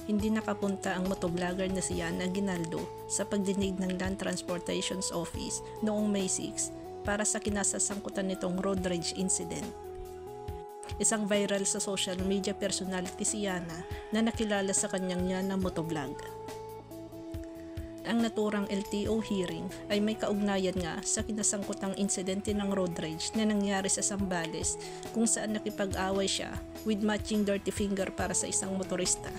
hindi nakapunta ang motovlogger na si Yana Aguinaldo sa pagdinig ng Land Transportation Office noong May 6 para sa kinasasangkutan nitong road rage incident. Isang viral sa social media personality si Yana na nakilala sa kanyang Yana motovlog. Ang naturang LTO hearing ay may kaugnayan nga sa kinasangkutang insidente ng road rage na nangyari sa Zambales kung saan nakipag-away siya with matching dirty finger para sa isang motorista.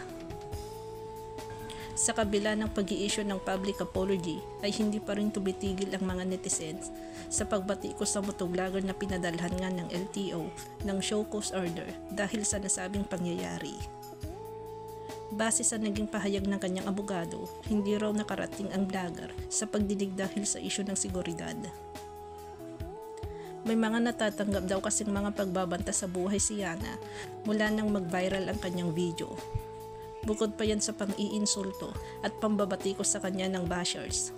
Sa kabila ng pag-i-issue ng public apology ay hindi pa rin tumitigil ang mga netizens sa pagbatikos sa motovlogger na pinadalhan nga ng LTO ng show cause order dahil sa nasabing pangyayari. Base sa naging pahayag ng kanyang abogado, hindi raw nakarating ang vlogger sa pagdinig dahil sa isyu ng seguridad. May mga natatanggap daw kasing mga pagbabanta sa buhay si Yana mula nang mag-viral ang kanyang video. Bukod pa yan sa pang-iinsulto at pambabatikos sa kanya ng bashers.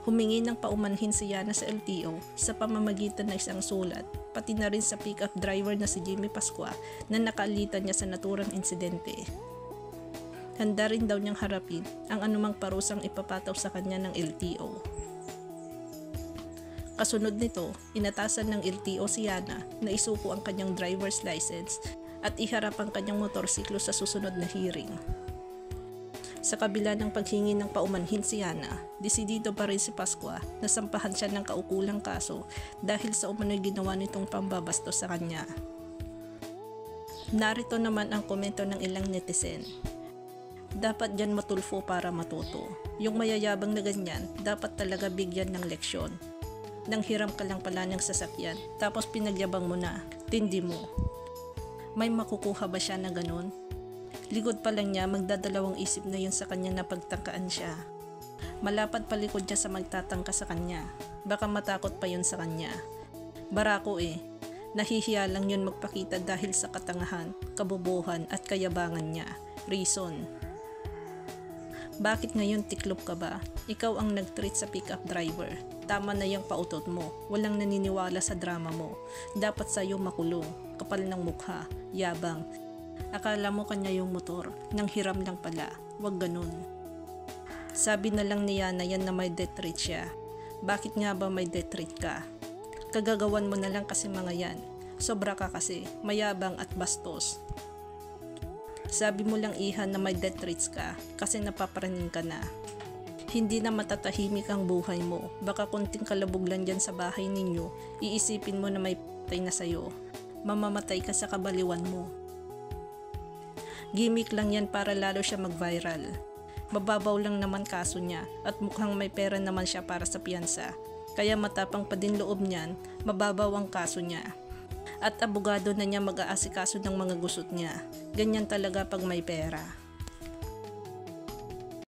Humingi ng paumanhin si Yana sa LTO sa pamamagitan ng isang sulat, pati na rin sa pick-up driver na si Jimmy Pascua na nakaalitan niya sa naturang insidente. Handa rin daw niyang harapin ang anumang parusang ipapataw sa kanya ng LTO. Kasunod nito, inatasan ng LTO si Yana na isuko ang kanyang driver's license at iharap ang kanyang motorsiklo sa susunod na hearing. Sa kabila ng paghingi ng paumanhin si Yana, desidido pa rin si Pascua na sampahan siya ng kaukulang kaso dahil sa umano'y ginawa nitong pambabastos sa kanya. Narito naman ang komento ng ilang netizen. Dapat dyan matulfo para matuto. Yung mayayabang na ganyan, dapat talaga bigyan ng leksyon. Nang hiram ka lang pala ng sasakyan, tapos pinagyabang mo na, tindi mo. May makukuha ba siya na ganun? Likod pa lang niya, magdadalawang isip na yun sa kanya na pagtangkaan siya. Malapad palikod niya sa magtatangka sa kanya. Baka matakot pa yun sa kanya. Barako nahihiya lang yun magpakita dahil sa katangahan, kabobohan at kayabangan niya. Reason. Bakit ngayon tiklop ka ba? Ikaw ang nag-treat sa pick-up driver. Tama na yung pautot mo. Walang naniniwala sa drama mo. Dapat sa'yo makulong. Kapal ng mukha. Yabang. Akala mo kanya yung motor, nang hiram lang pala, wag ganun. Sabi na lang ni Yana yan na may death threat siya. Bakit nga ba may death threat ka? Kagagawan mo na lang kasi mga yan. Sobra ka kasi, mayabang at bastos. Sabi mo lang Iha na may death threats ka kasi napaparaning ka na. Hindi na matatahimik ang buhay mo. Baka konting kalabog lang dyan sa bahay ninyo, iisipin mo na may patay na sayo. Mamamatay ka sa kabaliwan mo. Gimmick lang yan para lalo siya mag-viral. Mababaw lang naman kaso niya at mukhang may pera naman siya para sa piyansa. Kaya matapang pa din loob niyan, mababaw ang kaso niya. At abogado na niya mag-aasikaso ng mga gusot niya. Ganyan talaga pag may pera.